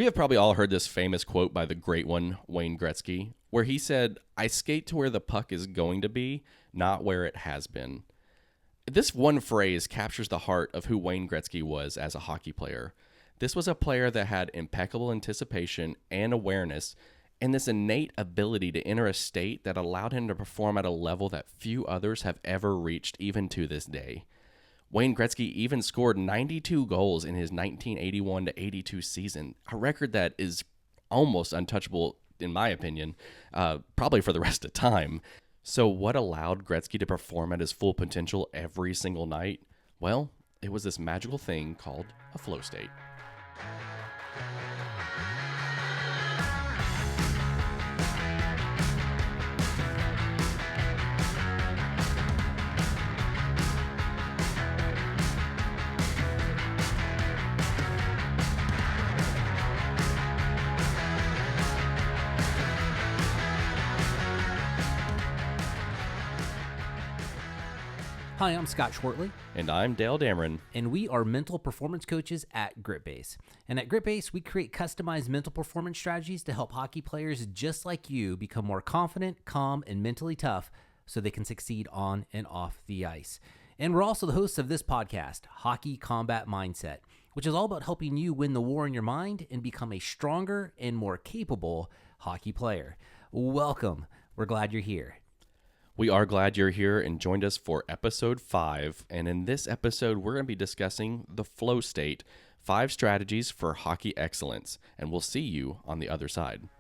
We have probably all heard this famous quote by the great one, Wayne Gretzky, where he said, "I skate to where the puck is going to be, not where it has been." This one phrase captures the heart of who Wayne Gretzky was as a hockey player. This was a player that had impeccable anticipation and awareness, and this innate ability to enter a state that allowed him to perform at a level that few others have ever reached, even to this day. Wayne Gretzky even scored 92 goals in his 1981-82 season, a record that is almost untouchable, in my opinion, probably for the rest of time. So what allowed Gretzky to perform at his full potential every single night? Well, it was this magical thing called a flow state. Hi, I'm Scott Schwertly. And I'm Dale Dameron. And we are mental performance coaches at GritBase. And at GritBase, we create customized mental performance strategies to help hockey players just like you become more confident, calm, and mentally tough so they can succeed on and off the ice. And we're also the hosts of this podcast, Hockey Combat Mindset, which is all about helping you win the war in your mind and become a stronger and more capable hockey player. Welcome. We're glad you're here. We are glad you're here and joined us for episode 5. And in this episode, we're going to be discussing the flow state, 5 strategies for hockey excellence. And we'll see you on the other side.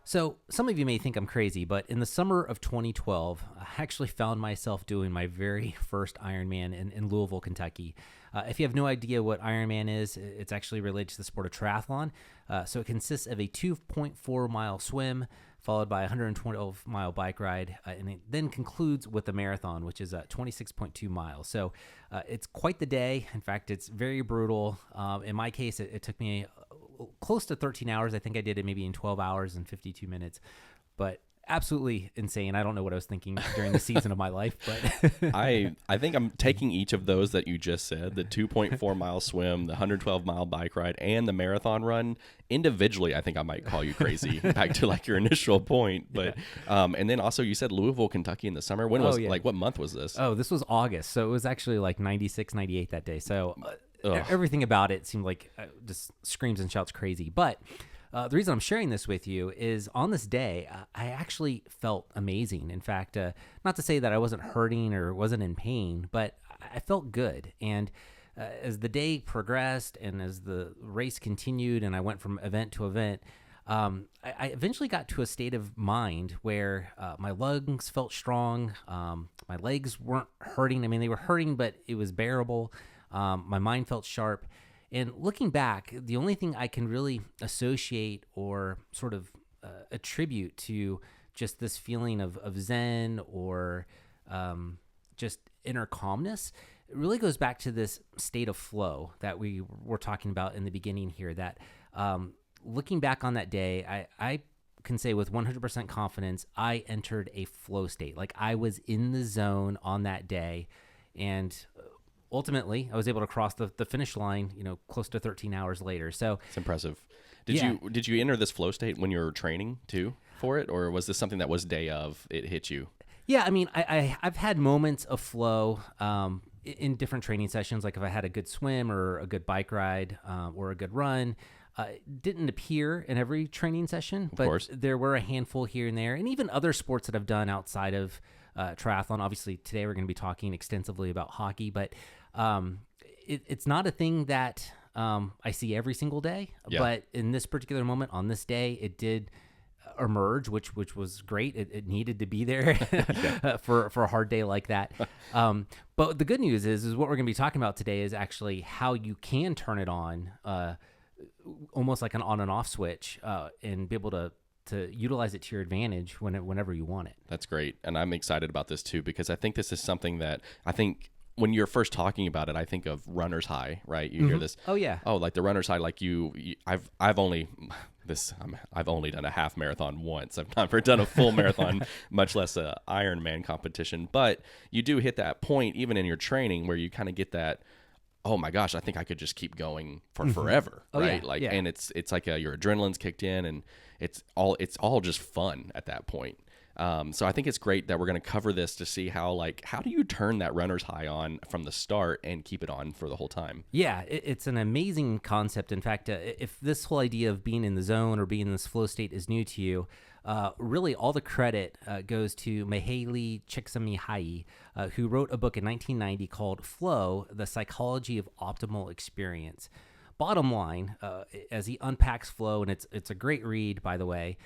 So some of you may think I'm crazy, but in the summer of 2012, I actually found myself doing my very first Ironman in Louisville, Kentucky. If you have no idea what Ironman is, it's actually related to the sport of triathlon. So it consists of a 2.4 mile swim, followed by a 112-mile bike ride, and it then concludes with a marathon, which is 26.2 miles. So it's quite the day. In fact, it's very brutal. In my case, it took me close to 13 hours. I think I did it maybe in 12 hours and 52 minutes, but absolutely insane. I don't know what I was thinking during the season of my life, but I think I'm taking each of those that you just said, the 2.4 mile swim, the 112 mile bike ride, and the marathon run individually. I think I might call you crazy back to like your initial point, but and then also you said Louisville, Kentucky in the summer. When was like what month was this? Oh, this was August. So it was actually like 96, 98 that day. So everything about it seemed like just screams and shouts crazy. But the reason I'm sharing this with you is on this day, I actually felt amazing. In fact, not to say that I wasn't hurting or wasn't in pain, but I felt good. And as the day progressed and as the race continued and I went from event to event, I eventually got to a state of mind where my lungs felt strong. My legs weren't hurting. I mean, they were hurting, but it was bearable. My mind felt sharp. And looking back, the only thing I can really associate or sort of attribute to just this feeling of zen or just inner calmness, it really goes back to this state of flow that we were talking about in the beginning here, that looking back on that day, I can say with 100% confidence, I entered a flow state. Like I was in the zone on that day, and ultimately, I was able to cross the finish line, close to 13 hours later. So it's impressive. Did you enter this flow state when you were training too for it, or was this something that was day of it hit you? Yeah, I mean, I've had moments of flow in different training sessions. Like if I had a good swim or a good bike ride or a good run. It didn't appear in every training session, but there were a handful here and there, and even other sports that I've done outside of triathlon. Obviously, today we're going to be talking extensively about hockey, but it's not a thing that I see every single day. Yeah. But in this particular moment, on this day, it did emerge, which was great. It needed to be there for a hard day like that. But the good news is what we're going to be talking about today is actually how you can turn it on, almost like an on and off switch, and be able to utilize it to your advantage whenever you want it. That's great. And I'm excited about this too, because I think this is something that I think when you're first talking about it, I think of runner's high, right? You hear this, Oh yeah. oh, like the runner's high, like I've only done a half marathon once. I've never done a full marathon, much less a Ironman competition. But you do hit that point, even in your training, where you kind of get that, oh my gosh, I think I could just keep going for forever, right? Yeah, like, yeah. and it's like your adrenaline's kicked in, and it's all just fun at that point. So I think it's great that we're going to cover this to see how do you turn that runner's high on from the start and keep it on for the whole time? Yeah, it's an amazing concept. In fact, if this whole idea of being in the zone or being in this flow state is new to you, really all the credit goes to Mihaly Csikszentmihalyi, who wrote a book in 1990 called Flow, The Psychology of Optimal Experience. Bottom line, as he unpacks flow, and it's a great read, by the way,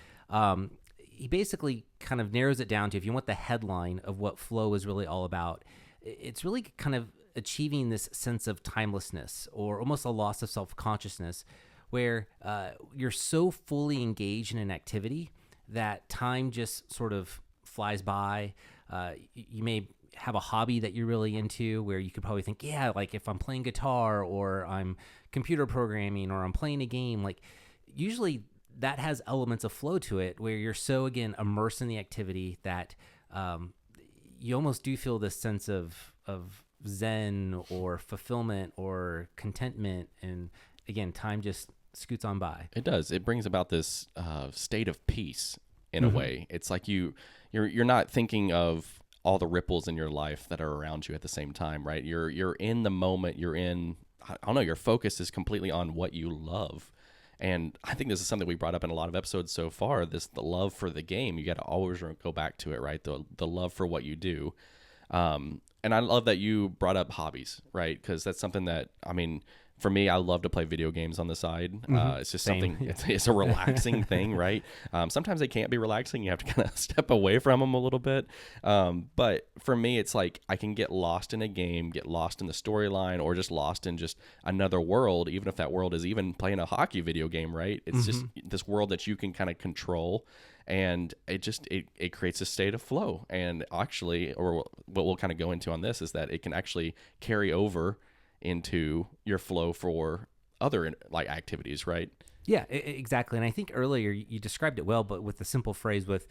he basically kind of narrows it down to, if you want the headline of what flow is really all about, it's really kind of achieving this sense of timelessness or almost a loss of self-consciousness where you're so fully engaged in an activity that time just sort of flies by. You may have a hobby that you're really into where you could probably think, yeah, like if I'm playing guitar or I'm computer programming or I'm playing a game, like usually that has elements of flow to it where you're so, again, immersed in the activity that you almost do feel this sense of zen or fulfillment or contentment. And again, time just scoots on by. It does. It brings about this state of peace in a way. It's like you're not thinking of all the ripples in your life that are around you at the same time, right? You're in the moment. You're in, I don't know, your focus is completely on what you love. And I think this is something we brought up in a lot of episodes so far, the love for the game. You got to always go back to it, right? The love for what you do. And I love that you brought up hobbies, right? Because that's something that, I mean, for me, I love to play video games on the side. It's just Same. something, it's a relaxing thing, right? Sometimes they can't be relaxing. You have to kind of step away from them a little bit. But for me, it's like I can get lost in a game, get lost in the storyline, or just lost in just another world, even if that world is even playing a hockey video game, right? It's just this world that you can kind of control. And it creates a state of flow. And actually, or what we'll kind of go into on this is that it can actually carry over into your flow for other like activities, right? Yeah, exactly. And I think earlier you described it well, but with the simple phrase which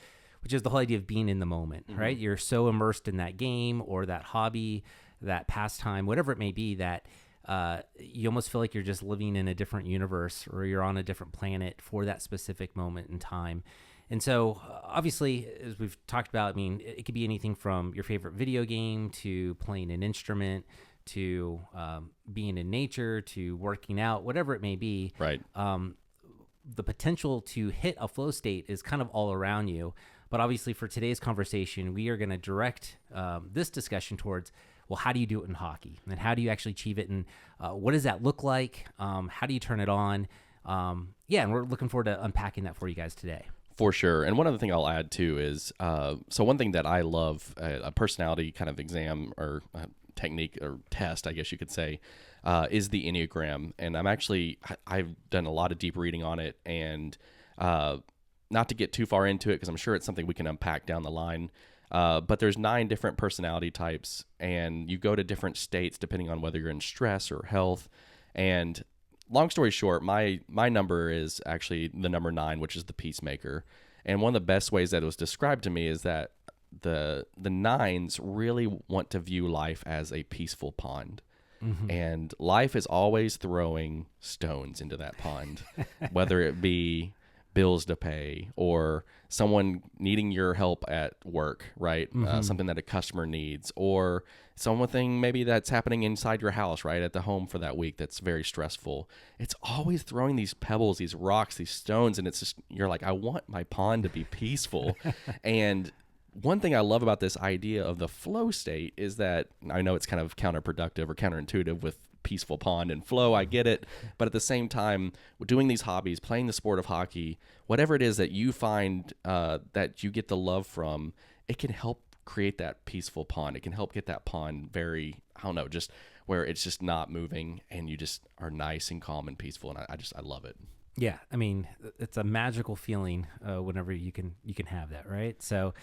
is the whole idea of being in the moment, right? You're so immersed in that game or that hobby, that pastime, whatever it may be, that you almost feel like you're just living in a different universe or you're on a different planet for that specific moment in time. And so, obviously, as we've talked about, I mean, it could be anything from your favorite video game to playing an instrument to being in nature to working out, whatever it may be. Right. The potential to hit a flow state is kind of all around you. But obviously, for today's conversation, we are going to direct this discussion towards, well, how do you do it in hockey? And how do you actually achieve it? And what does that look like? How do you turn it on? And we're looking forward to unpacking that for you guys today. For sure. And one other thing I'll add too is, so one thing that I love, a personality kind of exam or technique or test, I guess you could say, is the Enneagram. And I've done a lot of deep reading on it, and not to get too far into it, because I'm sure it's something we can unpack down the line. But there's 9 different personality types, and you go to different states depending on whether you're in stress or health. And long story short, my number is actually the number 9, which is the peacemaker. And one of the best ways that it was described to me is that the 9s really want to view life as a peaceful pond. And life is always throwing stones into that pond, whether it be bills to pay or someone needing your help at work, right? Something that a customer needs, or something maybe that's happening inside your house, right? At the home for that week that's very stressful. It's always throwing these pebbles, these rocks, these stones, and it's just, you're like, I want my pond to be peaceful. And one thing I love about this idea of the flow state is that, I know it's kind of counterproductive or counterintuitive with peaceful pond and flow, I get it, but at the same time, doing these hobbies, playing the sport of hockey, whatever it is that you find that you get the love from, it can help create that peaceful pond. It can help get that pond very, I don't know, just where it's just not moving and you just are nice and calm and peaceful, and I love it. Yeah, I mean, it's a magical feeling whenever you can have that, right? So,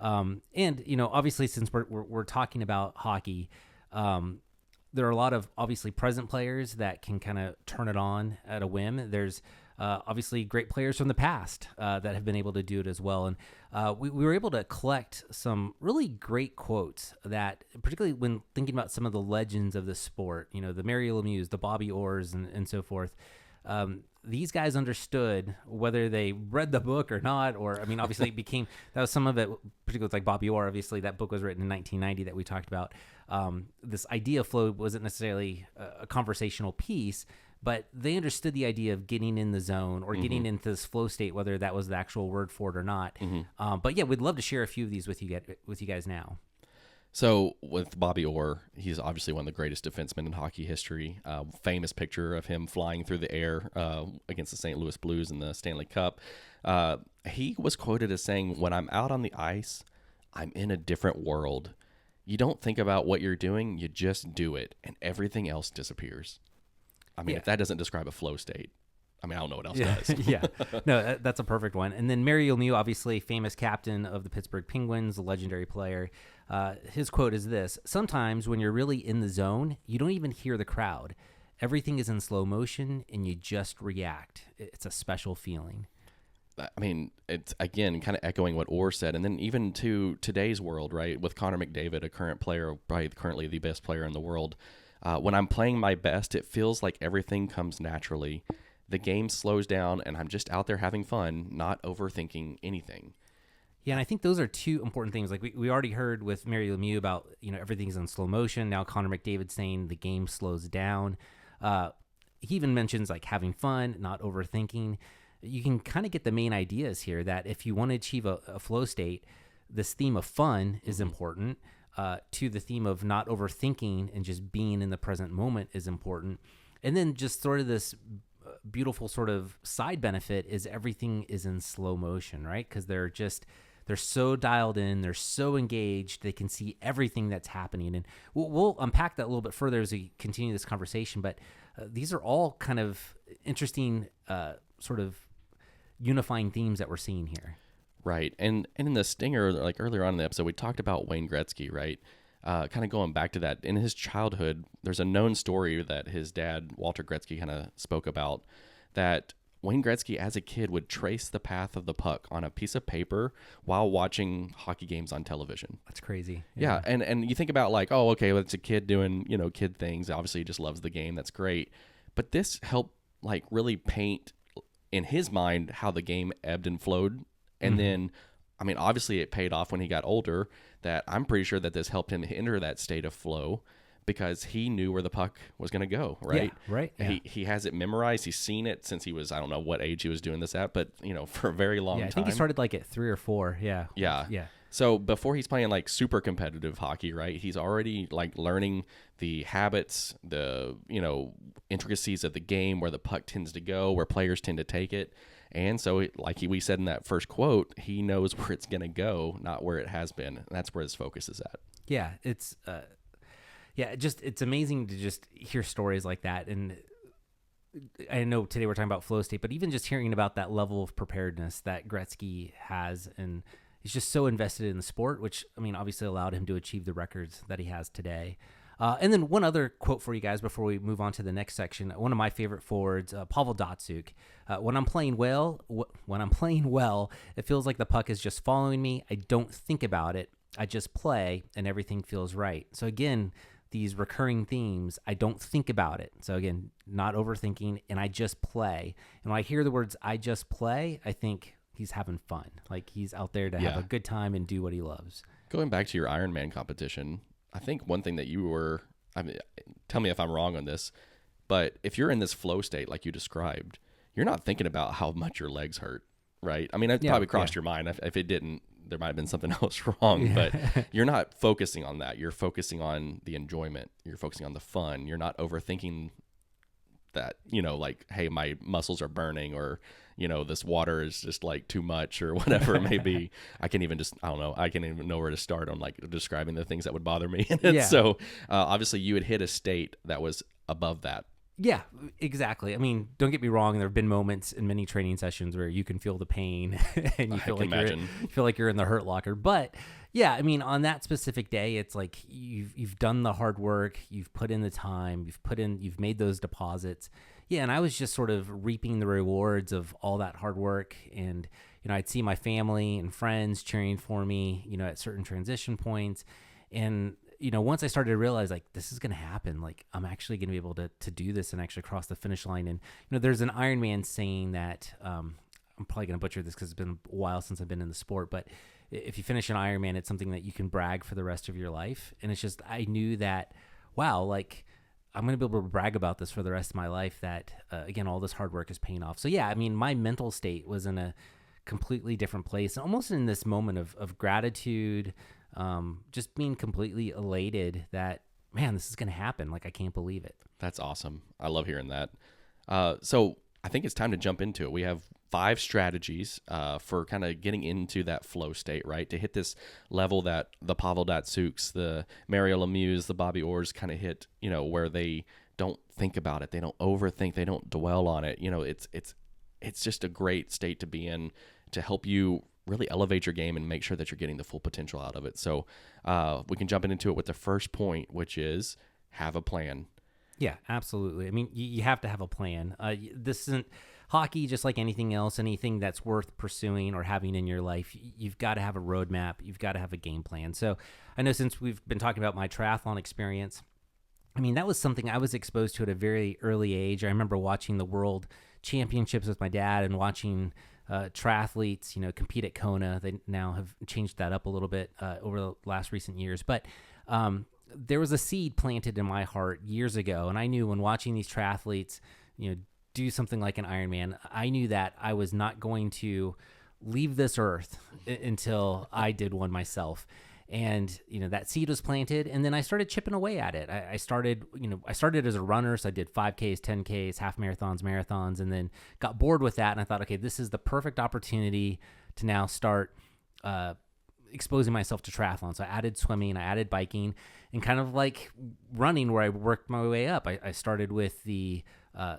and you know, obviously, since we're talking about hockey, There are a lot of obviously present players that can kind of turn it on at a whim. There's obviously great players from the past that have been able to do it as well. And we were able to collect some really great quotes that, particularly when thinking about some of the legends of the sport, you know, the Mario Lemieux, the Bobby Orrs, and so forth. These guys understood whether they read the book or not, or, I mean, obviously it became, that was some of it, particularly with like Bobby Orr, obviously that book was written in 1990 that we talked about. This idea of flow wasn't necessarily a conversational piece, but they understood the idea of getting in the zone or getting into this flow state, whether that was the actual word for it or not. But yeah, we'd love to share a few of these with you guys now. So with Bobby Orr, he's obviously one of the greatest defensemen in hockey history. Famous picture of him flying through the air against the St. Louis Blues in the Stanley Cup. He was quoted as saying, "When I'm out on the ice, I'm in a different world. You don't think about what you're doing, you just do it, and everything else disappears." I mean, if that doesn't describe a flow state, I mean, I don't know what else does. Yeah. No, that's a perfect one. And then Mario Lemieux, obviously famous captain of the Pittsburgh Penguins, a legendary player. His quote is this: "Sometimes when you're really in the zone, you don't even hear the crowd. Everything is in slow motion and you just react. It's a special feeling." I mean, it's, again, kind of echoing what Orr said. And then even to today's world, right, with Connor McDavid, a current player, probably currently the best player in the world. When I'm playing my best, it feels like everything comes naturally. The game slows down, and I'm just out there having fun, not overthinking anything. Yeah, and I think those are two important things. Like we already heard with Mario Lemieux about, you know, everything's in slow motion. Now Connor McDavid saying the game slows down. He even mentions like having fun, not overthinking. You can kind of get the main ideas here that if you want to achieve a flow state, this theme of fun is important. To the theme of not overthinking and just being in the present moment is important. And then just sort of this beautiful sort of side benefit is everything is in slow motion, right? Because they're so dialed in, they're so engaged, they can see everything that's happening. And we'll unpack that a little bit further as we continue this conversation. But these are all kind of interesting sort of unifying themes that we're seeing here. Right. And in the stinger, like earlier on in the episode, we talked about Wayne Gretzky, right? Kind of going back to that. In his childhood, there's a known story that his dad, Walter Gretzky, kind of spoke about, that Wayne Gretzky, as a kid, would trace the path of the puck on a piece of paper while watching hockey games on television. That's crazy. Yeah. And you think about like, oh, okay, well, it's a kid doing, you know, kid things. Obviously, he just loves the game. That's great. But this helped like really paint in his mind how the game ebbed and flowed. And then, I mean, obviously it paid off when he got older, that I'm pretty sure that this helped him enter that state of flow because he knew where the puck was going to go, right? Yeah, right. Yeah. He has it memorized. He's seen it since he was, I don't know what age he was doing this at, but, you know, for a very long time. I think he started like at 3 or 4. Yeah. Yeah. Yeah. So before he's playing like super competitive hockey, right, he's already like learning the habits, the, you know, intricacies of the game, where the puck tends to go, where players tend to take it. And so, like we said in that first quote, he knows where it's going to go, not where it has been. And that's where his focus is at. Yeah, it's it's amazing to just hear stories like that. And I know today we're talking about flow state, but even just hearing about that level of preparedness that Gretzky has, and he's just so invested in the sport, which, I mean, obviously allowed him to achieve the records that he has today. And then one other quote for you guys before we move on to the next section. One of my favorite forwards, Pavel Datsyuk. When I'm playing well, it feels like the puck is just following me. I don't think about it. I just play, and everything feels right. So again, these recurring themes, I don't think about it. So again, not overthinking, and I just play. And when I hear the words "I just play," I think he's having fun. Like he's out there to have a good time and do what he loves. Going back to your Ironman competition, I think one thing that you were, I mean, tell me if I'm wrong on this, but if you're in this flow state like you described, you're not thinking about how much your legs hurt, right? I mean, it probably crossed your mind. If it didn't, there might have been something else wrong, but you're not focusing on that. You're focusing on the enjoyment. You're focusing on the fun. You're not overthinking that, you know, like, hey, my muscles are burning, or, you know, this water is just like too much, or whatever it may be. I can't even know where to start on like describing the things that would bother me. So obviously you had hit a state that was above that. Yeah, exactly. I mean, don't get me wrong. There have been moments in many training sessions where you can feel the pain and you I can imagine. feel like you're in the hurt locker. But yeah, I mean, on that specific day, it's like you've done the hard work, you've put in the time, you've made those deposits. Yeah, and I was just sort of reaping the rewards of all that hard work. And I'd see my family and friends cheering for me, at certain transition points. And once I started to realize like this is going to happen, like I'm actually going to be able to do this and actually cross the finish line. And, there's an Ironman saying that, I'm probably going to butcher this because it's been a while since I've been in the sport, but if you finish an Ironman, it's something that you can brag for the rest of your life. And it's just, I knew that, wow, like I'm going to be able to brag about this for the rest of my life that, again, all this hard work is paying off. So yeah, I mean, my mental state was in a completely different place, almost in this moment of gratitude, just being completely elated that, man, this is going to happen. Like, I can't believe it. That's awesome. I love hearing that. So I think it's time to jump into it. We have 5 strategies for kind of getting into that flow state, right? To hit this level that the Pavel Datsyuks, the Mario Lemieux, the Bobby Orrs kind of hit, where they don't think about it. They don't overthink. They don't dwell on it. It's just a great state to be in to help you really elevate your game and make sure that you're getting the full potential out of it. So we can jump into it with the first point, which is have a plan. Yeah, absolutely. I mean, you have to have a plan. This isn't hockey, just like anything else, anything that's worth pursuing or having in your life. You've got to have a roadmap. You've got to have a game plan. So I know since we've been talking about my triathlon experience, I mean, that was something I was exposed to at a very early age. I remember watching the World Championships with my dad and watching triathletes, compete at Kona. They now have changed that up a little bit over the last recent years. But there was a seed planted in my heart years ago. And I knew when watching these triathletes, do something like an Ironman, I knew that I was not going to leave this earth until I did one myself. And, that seed was planted, and then I started chipping away at it. I started as a runner. So I did 5Ks, 10Ks, half marathons, and then got bored with that. And I thought, okay, this is the perfect opportunity to now start exposing myself to triathlon. So I added swimming, I added biking, and kind of like running where I worked my way up. I started with the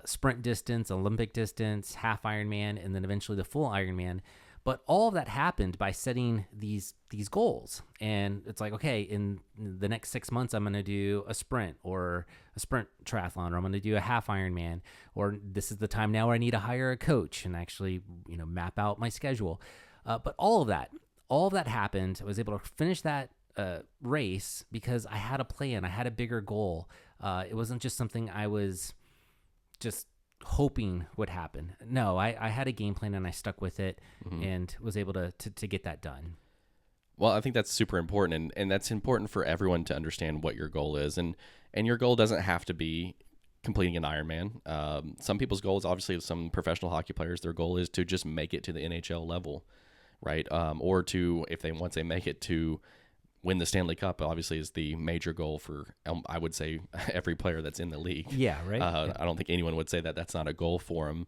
sprint distance, Olympic distance, half Ironman, and then eventually the full Ironman. But all of that happened by setting these goals. And it's like, okay, in the next 6 months, I'm going to do a sprint or a sprint triathlon, or I'm going to do a half Ironman, or this is the time now where I need to hire a coach and actually, map out my schedule. But all of that happened. I was able to finish that race because I had a plan. I had a bigger goal. It wasn't just something I was just hoping would happen. No, I had a game plan and I stuck with it and was able to get that done. Well, I think that's super important, and that's important for everyone to understand what your goal is. And your goal doesn't have to be completing an Ironman. Some people's goals, obviously some professional hockey players, their goal is to just make it to the NHL level, right? Or to, if they once they make it, to win the Stanley Cup, obviously, is the major goal for, I would say, every player that's in the league. Yeah, right. I don't think anyone would say that that's not a goal for them.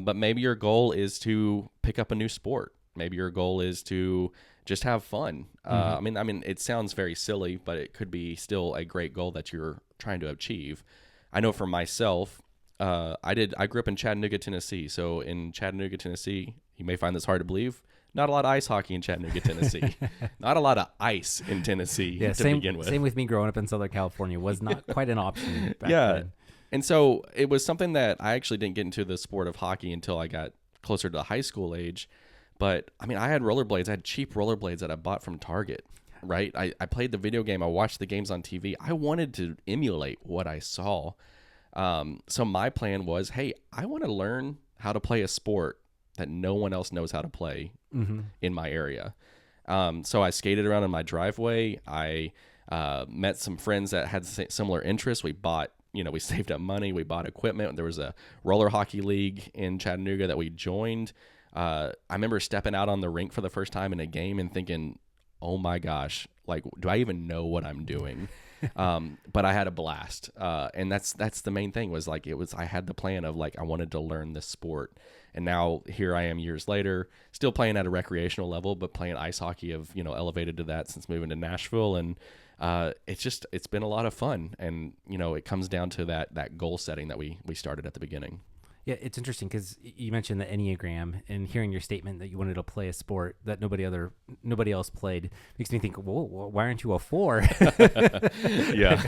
But maybe your goal is to pick up a new sport. Maybe your goal is to just have fun. I mean, it sounds very silly, but it could be still a great goal that you're trying to achieve. I know for myself, I grew up in Chattanooga, Tennessee. So in Chattanooga, Tennessee, you may find this hard to believe, not a lot of ice hockey in Chattanooga, Tennessee. Not a lot of ice in Tennessee begin with. Same with me growing up in Southern California. Was not quite an option back then. And so it was something that I actually didn't get into the sport of hockey until I got closer to the high school age. But, I mean, I had rollerblades. I had cheap rollerblades that I bought from Target, right? I played the video game. I watched the games on TV. I wanted to emulate what I saw. So my plan was, hey, I want to learn how to play a sport that no one else knows how to play in my area. So I skated around in my driveway. I met some friends that had similar interests. We saved up money. We bought equipment. There was a roller hockey league in Chattanooga that we joined. I remember stepping out on the rink for the first time in a game and thinking, oh my gosh, like, do I even know what I'm doing? But I had a blast. And that's the main thing was like, I had the plan of like, I wanted to learn this sport. And now here I am years later, still playing at a recreational level, but playing ice hockey. I've, elevated to that since moving to Nashville. And it's been a lot of fun. And, it comes down to that goal setting that we started at the beginning. Yeah, it's interesting because you mentioned the Enneagram, and hearing your statement that you wanted to play a sport that nobody else played makes me think, whoa, why aren't you a 4? Yeah,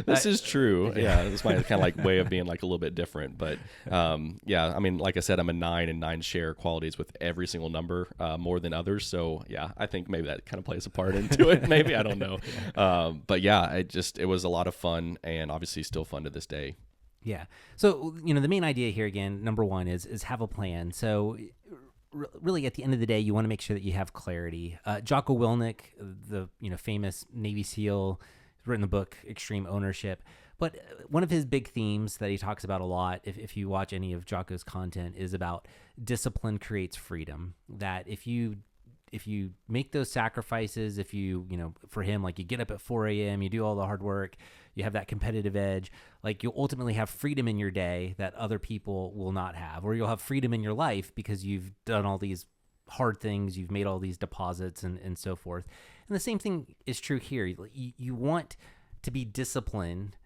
this is true. Yeah, this might kind of like way of being like a little bit different, but yeah, I mean, like I said, I'm a 9, and 9 share qualities with every single number more than others. So yeah, I think maybe that kind of plays a part into it. Maybe, I don't know. But yeah, it was a lot of fun, and obviously still fun to this day. Yeah. So, the main idea here, again, number one is have a plan. So really at the end of the day, you want to make sure that you have clarity. Jocko Willink, the, famous Navy SEAL, has written the book, Extreme Ownership. But one of his big themes that he talks about a lot, if you watch any of Jocko's content, is about discipline creates freedom. That if you make those sacrifices, if you for him, like you get up at 4 a.m., you do all the hard work, you have that competitive edge, like you'll ultimately have freedom in your day that other people will not have, or you'll have freedom in your life because you've done all these hard things, you've made all these deposits and so forth. And the same thing is true here. You want to be disciplined,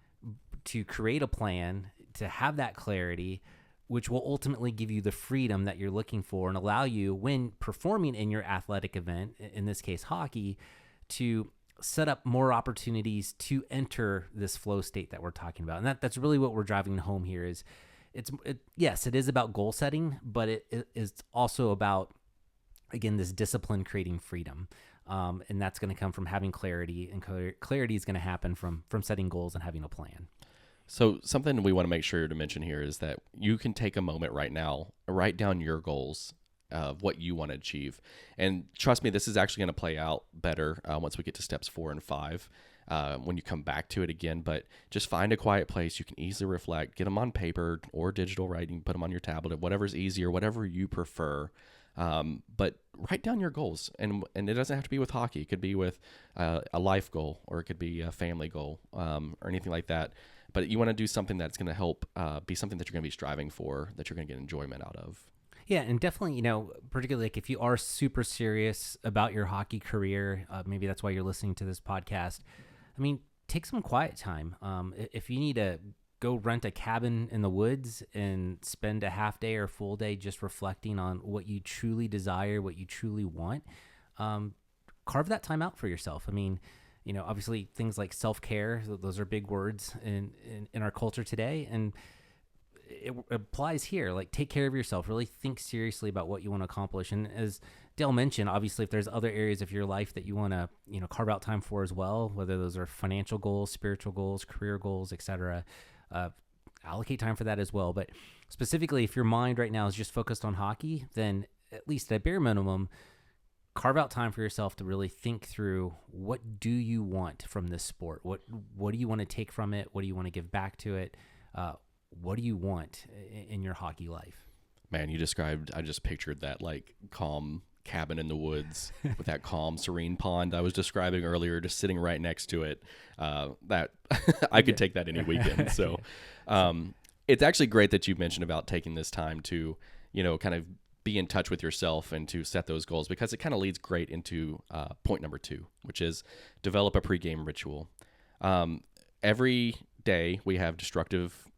to create a plan, to have that clarity, which will ultimately give you the freedom that you're looking for and allow you, when performing in your athletic event, in this case hockey, to set up more opportunities to enter this flow state that we're talking about. And that's really what we're driving home here is yes, it is about goal setting, but it is also about, again, this discipline creating freedom. And that's going to come from having clarity, and clarity is going to happen from setting goals and having a plan. So something we want to make sure to mention here is that you can take a moment right now, write down your goals of what you want to achieve. And trust me, this is actually going to play out better once we get to steps 4 and 5 when you come back to it again. But just find a quiet place. You can easily reflect, get them on paper or digital writing, put them on your tablet, whatever's easier, whatever you prefer. But write down your goals, and it doesn't have to be with hockey. It could be with a life goal, or it could be a family goal, or anything like that. But you want to do something that's going to help be something that you're going to be striving for, that you're going to get enjoyment out of. Yeah, and definitely, particularly like if you are super serious about your hockey career, maybe that's why you're listening to this podcast. I mean, take some quiet time. If you need to go rent a cabin in the woods and spend a half day or full day just reflecting on what you truly desire, what you truly want, carve that time out for yourself. I mean, obviously things like self-care, those are big words in our culture today. And it applies here. Like, take care of yourself, really think seriously about what you want to accomplish. And as Dale mentioned, obviously, if there's other areas of your life that you want to, carve out time for as well, whether those are financial goals, spiritual goals, career goals, etc., allocate time for that as well. But specifically, if your mind right now is just focused on hockey, then at least at bare minimum, carve out time for yourself to really think through, what do you want from this sport? What do you want to take from it? What do you want to give back to it? What do you want in your hockey life? Man, I just pictured that like calm cabin in the woods with that calm, serene pond I was describing earlier, just sitting right next to it. That I could take that any weekend. So it's actually great that you mentioned about taking this time to, kind of be in touch with yourself and to set those goals, because it kind of leads great into point number 2, which is develop a pregame ritual. Every day we have destructive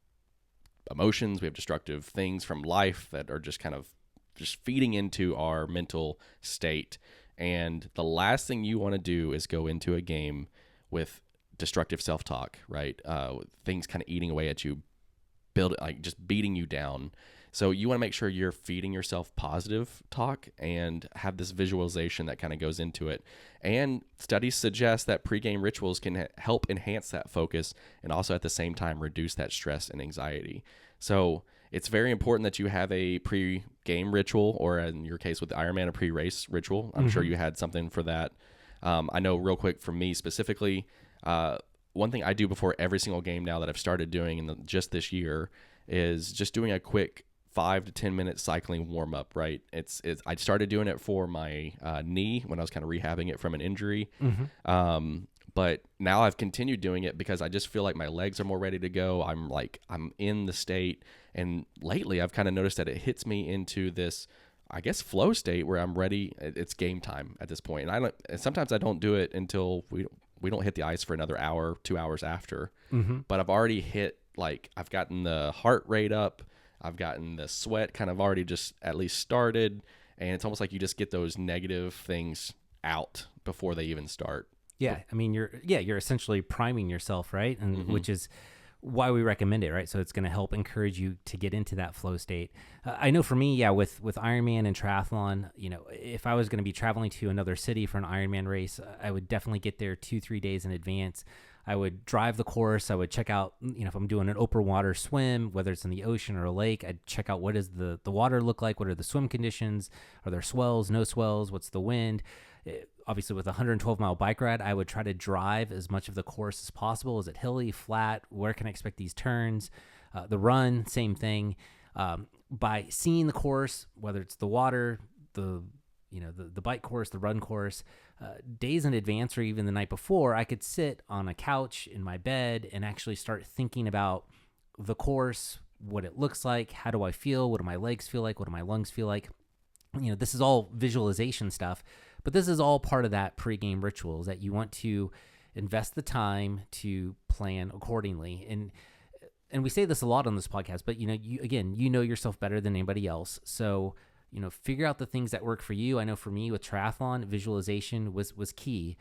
emotions, we have destructive things from life that are just kind of just feeding into our mental state. And the last thing you want to do is go into a game with destructive self-talk, right? Things kind of eating away at you, just beating you down. So you want to make sure you're feeding yourself positive talk and have this visualization that kind of goes into it. And studies suggest that pregame rituals can help enhance that focus and also at the same time reduce that stress and anxiety. So it's very important that you have a pre-game ritual, or in your case with the Ironman, a pre-race ritual. I'm sure you had something for that. I know real quick for me specifically, one thing I do before every single game now that I've started doing just this year is just doing a quick 5 to 10 minute cycling warm up, right? I started doing it for my knee when I was kind of rehabbing it from an injury. But now I've continued doing it because I just feel like my legs are more ready to go. I'm in the state. And lately I've kind of noticed that it hits me into this, I guess, flow state where I'm ready. It's game time at this point. And sometimes I don't do it until we don't hit the ice for another hour, 2 hours after. Mm-hmm. But I've already hit, like, I've gotten the heart rate up. I've gotten the sweat kind of already just at least started. And it's almost like you just get those negative things out before they even start. Yeah. I mean, you're essentially priming yourself, right? And mm-hmm. which is why we recommend it, right? So it's going to help encourage you to get into that flow state. I know for me, with Ironman and triathlon, if I was going to be traveling to another city for an Ironman race, I would definitely get there 2-3 days in advance. I would drive the course. I would check out, if I'm doing an open water swim, whether it's in the ocean or a lake, I'd check out what does the water look like? What are the swim conditions? Are there swells, no swells? What's the wind? Obviously, with a 112-mile bike ride, I would try to drive as much of the course as possible. Is it hilly, flat? Where can I expect these turns? The run, same thing. By seeing the course, whether it's the water, the bike course, the run course, days in advance or even the night before, I could sit on a couch in my bed and actually start thinking about the course, what it looks like, how do I feel, what do my legs feel like, what do my lungs feel like. This is all visualization stuff. But this is all part of that pregame ritual, is that you want to invest the time to plan accordingly. And we say this a lot on this podcast, but you know yourself better than anybody else. So, figure out the things that work for you. I know for me with triathlon, visualization was key.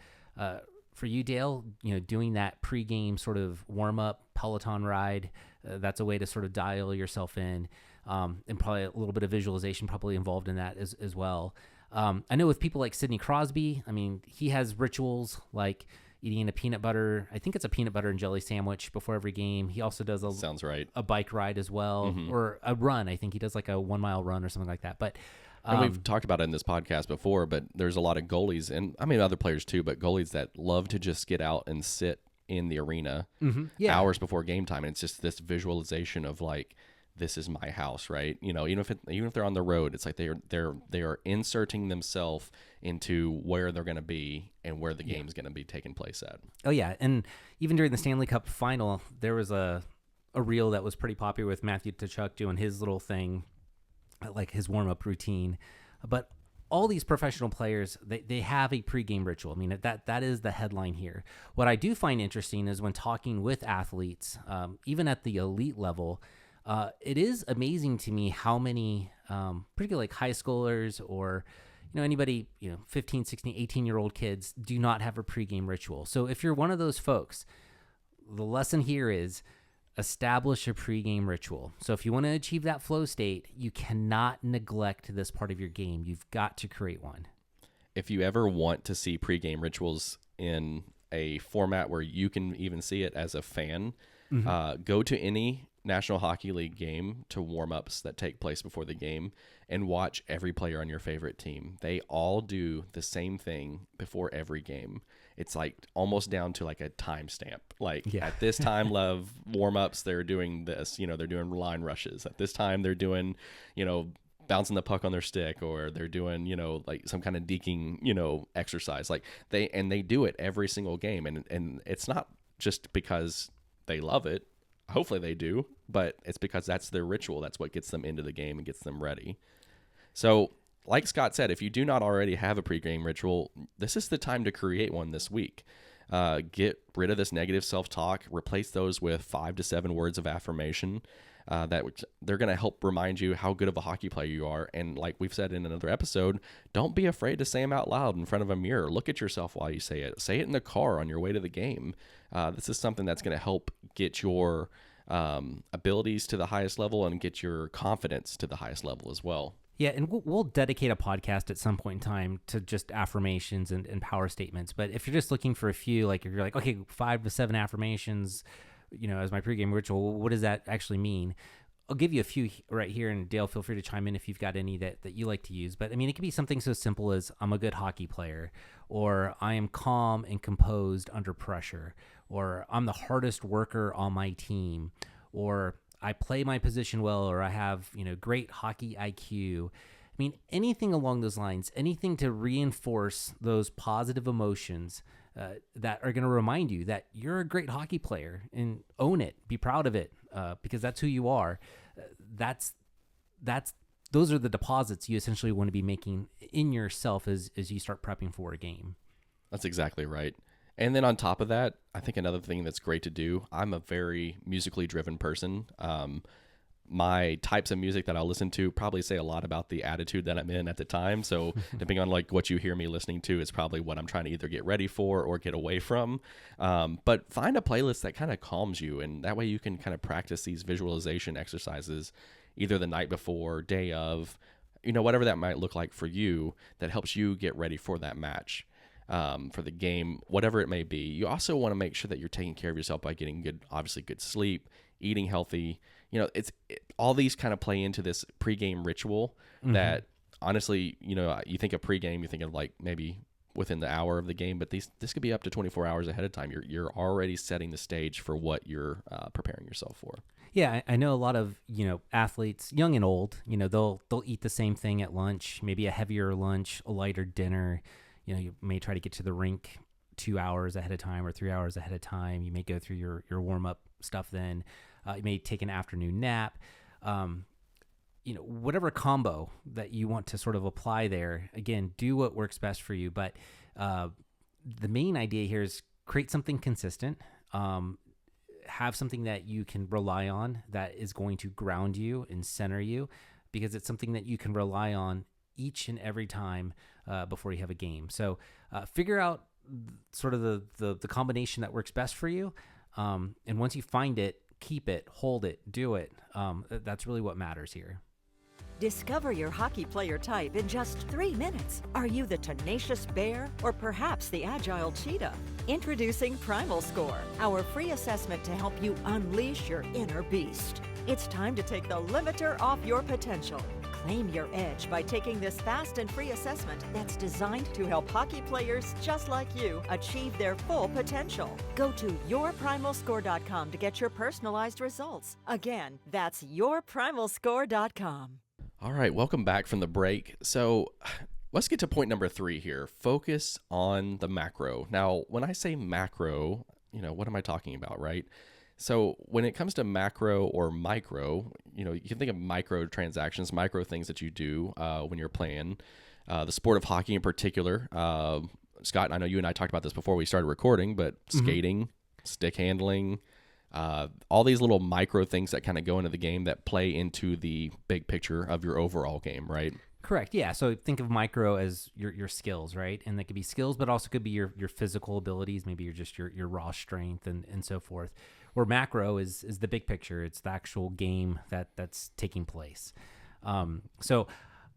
For you, Dale, doing that pregame sort of warm up Peloton ride, that's a way to sort of dial yourself in. And probably a little bit of visualization probably involved in that as well. I know with people like Sidney Crosby, I mean, he has rituals like eating a peanut butter and jelly sandwich before every game. He also does sounds right. a bike ride as well, mm-hmm. or a run. I think he does like a 1 mile run or something like that. But and we've talked about it in this podcast before, but there's a lot of goalies, and I mean other players too, but goalies that love to just get out and sit in the arena mm-hmm. hours before game time. And it's just this visualization of like, this is my house, right? Even if they're on the road, it's like they are inserting themselves into where they're going to be and where the game's going to be taking place at. Oh yeah, and even during the Stanley Cup final, there was a reel that was pretty popular with Matthew Tkachuk doing his little thing, like his warm up routine. But all these professional players, they have a pregame ritual. I mean, that is the headline here. What I do find interesting is when talking with athletes, even at the elite level. It is amazing to me how many, particularly like high schoolers or, anybody, 15, 16, 18-year-old kids do not have a pregame ritual. So if you're one of those folks, the lesson here is establish a pregame ritual. So if you want to achieve that flow state, you cannot neglect this part of your game. You've got to create one. If you ever want to see pregame rituals in a format where you can even see it as a fan, mm-hmm. Go to any National Hockey League game to warm-ups that take place before the game and watch every player on your favorite team. They all do the same thing before every game. It's like almost down to like a timestamp. Like at this time of warm-ups, they're doing this, they're doing line rushes. At this time, they're doing, bouncing the puck on their stick, or they're doing, like some kind of deking, exercise. Like they do it every single game. And it's not just because they love it. Hopefully they do, but it's because that's their ritual. That's what gets them into the game and gets them ready. So, like Scott said, if you do not already have a pregame ritual, this is the time to create one this week. Get rid of this negative self-talk. Replace those with 5 to 7 words of affirmation they're going to help remind you how good of a hockey player you are. And like we've said in another episode, don't be afraid to say them out loud in front of a mirror. Look at yourself while you say it. Say it in the car on your way to the game. This is something that's going to help get your abilities to the highest level and get your confidence to the highest level as well. Yeah, and we'll dedicate a podcast at some point in time to just affirmations and power statements. But if you're just looking for a few, like if you're like, okay, 5 to 7 affirmations, as my pregame ritual, what does that actually mean? I'll give you a few right here, and Dale, feel free to chime in if you've got any that you like to use. But I mean, it could be something so simple as I'm a good hockey player, or I am calm and composed under pressure, or I'm the hardest worker on my team, or I play my position well, or I have, great hockey IQ. mean, anything along those lines, anything to reinforce those positive emotions that are going to remind you that you're a great hockey player, and own it, be proud of it, because that's who you are. Those are the deposits you essentially want to be making in yourself as you start prepping for a game. That's exactly right. And then on top of that, I think another thing that's great to do, I'm a very musically driven person. My types of music that I'll listen to probably say a lot about the attitude that I'm in at the time. So depending on like what you hear me listening to is probably what I'm trying to either get ready for or get away from. But find a playlist that kind of calms you, and that way you can kind of practice these visualization exercises either the night before, day of, whatever that might look like for you, that helps you get ready for that match, for the game, whatever it may be. You also want to make sure that you're taking care of yourself by getting good sleep, eating healthy. All these kind of play into this pregame ritual that honestly, you think of pregame, you think of like maybe within the hour of the game, but this could be up to 24 hours ahead of time. You're already setting the stage for what you're preparing yourself for. Yeah, I know a lot of, athletes, young and old, they'll eat the same thing at lunch, maybe a heavier lunch, a lighter dinner. You may try to get to the rink 2 hours ahead of time or 3 hours ahead of time. You may go through your warm-up stuff then. You may take an afternoon nap. Whatever combo that you want to sort of apply there, again, do what works best for you. But the main idea here is create something consistent. Have something that you can rely on that is going to ground you and center you, because it's something that you can rely on each and every time before you have a game. So figure out sort of the combination that works best for you. And once you find it, keep it, hold it, do it. That's really what matters here. Discover your hockey player type in just 3 minutes. Are you the tenacious bear or perhaps the agile cheetah? Introducing Primal Score, our free assessment to help you unleash your inner beast. It's time to take the limiter off your potential. Claim your edge by taking this fast and free assessment that's designed to help hockey players just like you achieve their full potential. Go to yourprimalscore.com to get your personalized results. Again, that's yourprimalscore.com. All right, welcome back from the break. So let's get to point number 3 here. Focus on the macro. Now, when I say macro, what am I talking about, right? So when it comes to macro or micro, you can think of micro transactions, micro things that you do when you're playing the sport of hockey in particular. Scott, I know you and I talked about this before we started recording, but skating, stick handling, all these little micro things that kind of go into the game that play into the big picture of your overall game, right? Correct. Yeah. So think of micro as your skills, right? And that could be skills, but also could be your physical abilities. Maybe your raw strength and so forth. Where macro is the big picture. It's the actual game that's taking place. So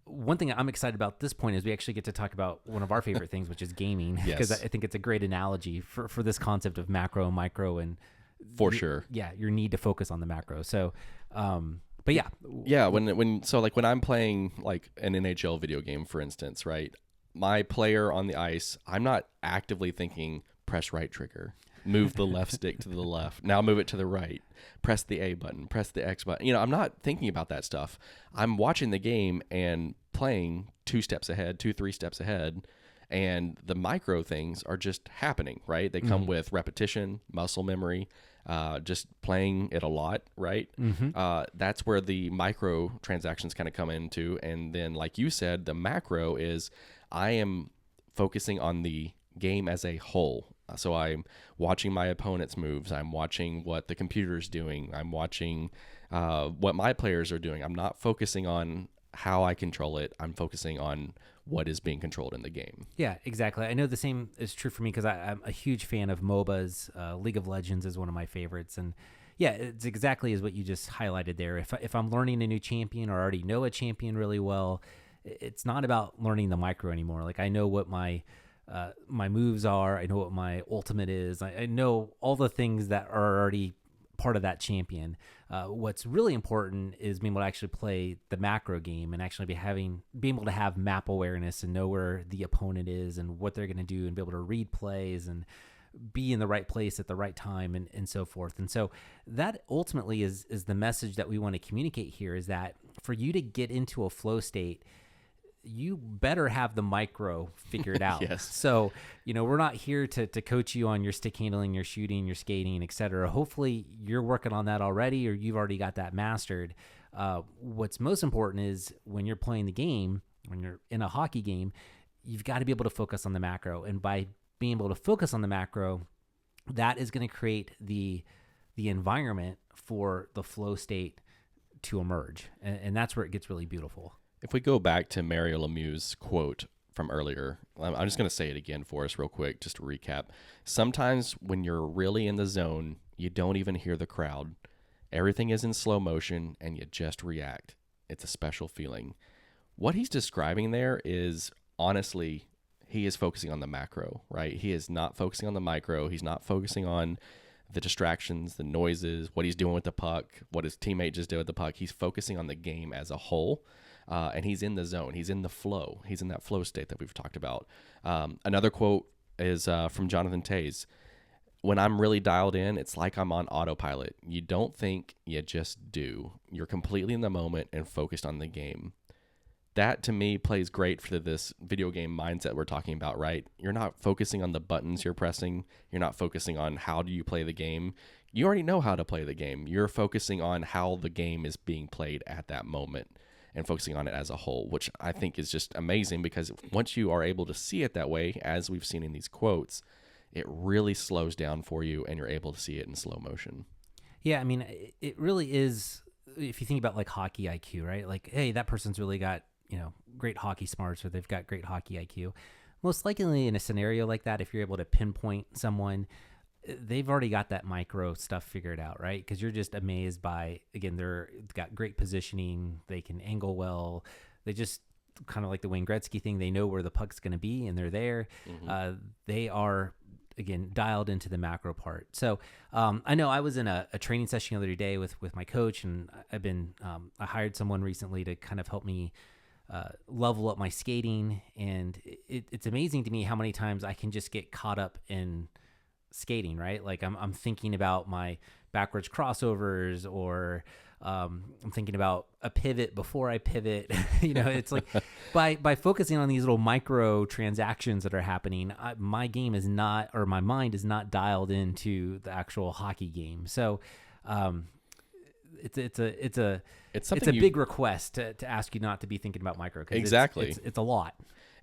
one thing I'm excited about this point is we actually get to talk about one of our favorite things, which is gaming, because I think it's a great analogy for this concept of macro, micro, and for sure. Yeah. Your need to focus on the macro. So, but yeah. When I'm playing like an NHL video game, for instance, right? My player on the ice, I'm not actively thinking press right trigger, move the left stick to the left, now move it to the right, press the A button, press the X button. I'm not thinking about that stuff. I'm watching the game and playing 2 steps ahead, 2-3 steps ahead. And the micro things are just happening, right? They come with repetition, muscle memory, just playing it a lot, right? That's where the micro transactions kind of come into. And then, like you said, the macro is I am focusing on the game as a whole. So I'm watching my opponent's moves. I'm watching what the computer's doing. I'm watching what my players are doing. I'm not focusing on how I control it. I'm focusing on what is being controlled in the game. Yeah, exactly. I know the same is true for me because I'm a huge fan of MOBAs. League of Legends is one of my favorites. And yeah, it's exactly as what you just highlighted there. If I'm learning a new champion or already know a champion really well, it's not about learning the micro anymore. Like I know what my moves are. I know what my ultimate is. I know all the things that are already part of that champion. What's really important is being able to actually play the macro game and actually being able to have map awareness and know where the opponent is and what they're going to do and be able to read plays and be in the right place at the right time and so forth. And so that ultimately is the message that we want to communicate here, is that for you to get into a flow state, you better have the micro figured out. Yes. So, we're not here to coach you on your stick handling, your shooting, your skating, etc. Hopefully you're working on that already, or you've already got that mastered. What's most important is when you're playing the game, when you're in a hockey game, you've got to be able to focus on the macro. And by being able to focus on the macro, that is going to create the environment for the flow state to emerge. And that's where it gets really beautiful. If we go back to Mario Lemieux's quote from earlier, I'm just going to say it again for us real quick, just to recap. Sometimes when you're really in the zone, you don't even hear the crowd. Everything is in slow motion and you just react. It's a special feeling. What he's describing there is, honestly, he is focusing on the macro, right? He is not focusing on the micro. He's not focusing on the distractions, the noises, what he's doing with the puck, what his teammate just did with the puck. He's focusing on the game as a whole. And he's in the zone. He's in the flow. He's in that flow state that we've talked about. Another quote is from Jonathan Toews. When I'm really dialed in, it's like I'm on autopilot. You don't think, you just do. You're completely in the moment and focused on the game. That, to me, plays great for this video game mindset we're talking about, right? You're not focusing on the buttons you're pressing. You're not focusing on how do you play the game. You already know how to play the game. You're focusing on how the game is being played at that moment, and focusing on it as a whole, which I think is just amazing, because once you are able to see it that way, as we've seen in these quotes, it really slows down for you and you're able to see it in slow motion. Yeah, I mean, it really is, if you think about like hockey IQ, right? Like, hey, that person's really got, great hockey smarts, or they've got great hockey IQ. Most likely in a scenario like that, if you're able to pinpoint someone, they've already got that micro stuff figured out, right? Because you're just amazed by, again, they've got great positioning. They can angle well. They just kind of like the Wayne Gretzky thing. They know where the puck's going to be and they're there. Mm-hmm. They are, again, dialed into the macro part. So I know I was in a training session the other day with my coach, and I hired someone recently to kind of help me level up my skating. And it's amazing to me how many times I can just get caught up in skating, right? Like I'm thinking about my backwards crossovers, or I'm thinking about a pivot before I pivot. It's like by focusing on these little micro transactions that are happening, my game is not, or my mind is not dialed into the actual hockey game. So it's a big request to ask you not to be thinking about micro. Exactly. It's a lot.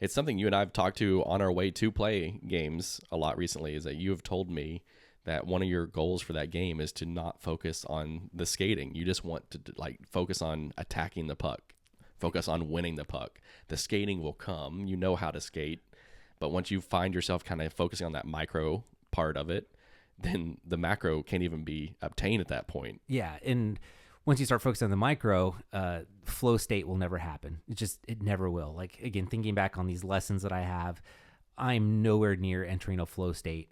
It's something you and I have talked to on our way to play games a lot recently, is that you have told me that one of your goals for that game is to not focus on the skating. You just want to focus on attacking the puck, focus on winning the puck. The skating will come. You know how to skate. But once you find yourself kind of focusing on that micro part of it, then the macro can't even be obtained at that point. Yeah, and once you start focusing on the micro, flow state will never happen. It never will. Like, again, thinking back on these lessons that I have, I'm nowhere near entering a flow state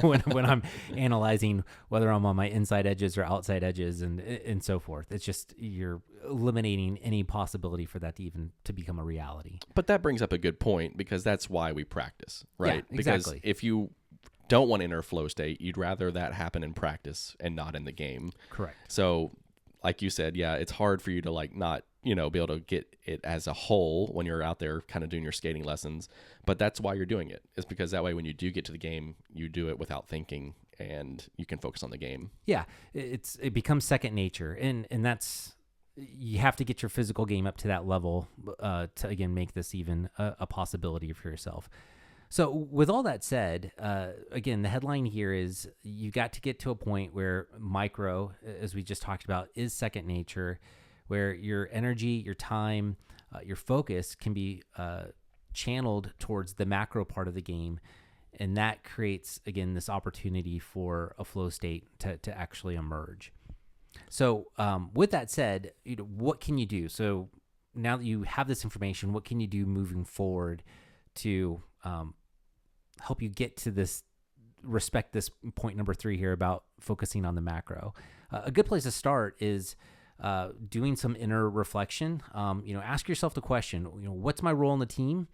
when I'm analyzing whether I'm on my inside edges or outside edges and so forth. It's just, you're eliminating any possibility for that to become a reality. But that brings up a good point, because that's why we practice, right? Yeah, exactly. Because if you don't want to enter a flow state, you'd rather that happen in practice and not in the game. Correct. So like you said, yeah, it's hard for you to not, be able to get it as a whole when you're out there kind of doing your skating lessons. But that's why you're doing it. It's because that way when you do get to the game, you do it without thinking and you can focus on the game. Yeah, it becomes second nature. And that's, you have to get your physical game up to that level to, again, make this even a possibility for yourself. So with all that said, again, the headline here is you got to get to a point where micro, as we just talked about, is second nature, where your energy, your time, your focus can be channeled towards the macro part of the game. And that creates, again, this opportunity for a flow state to actually emerge. So with that said, what can you do? So now that you have this information, what can you do moving forward to help you get to this, respect this point number 3 here about focusing on the macro? A good place to start is doing some inner reflection. Ask yourself the question, what's my role in the team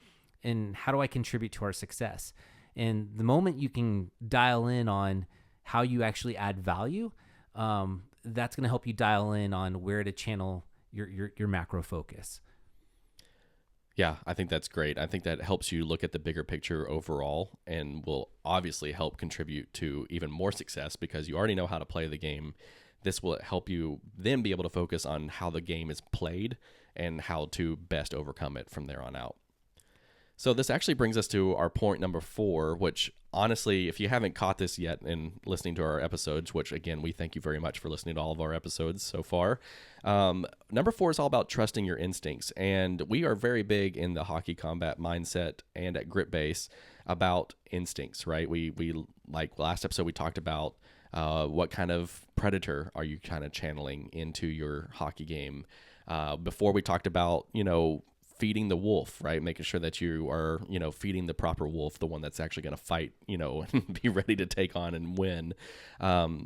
and how do I contribute to our success? And the moment you can dial in on how you actually add value, that's going to help you dial in on where to channel your macro focus. Yeah, I think that's great. I think that helps you look at the bigger picture overall and will obviously help contribute to even more success because you already know how to play the game. This will help you then be able to focus on how the game is played and how to best overcome it from there on out. So this actually brings us to our point number 4, which honestly, if you haven't caught this yet in listening to our episodes, which again, we thank you very much for listening to all of our episodes so far. Number 4 is all about trusting your instincts. And we are very big in the hockey combat mindset and at Grit Base about instincts, right? We like last episode, we talked about what kind of predator are you kind of channeling into your hockey game. Before we talked about, feeding the wolf, right? Making sure that you are, feeding the proper wolf, the one that's actually going to fight, and be ready to take on and win.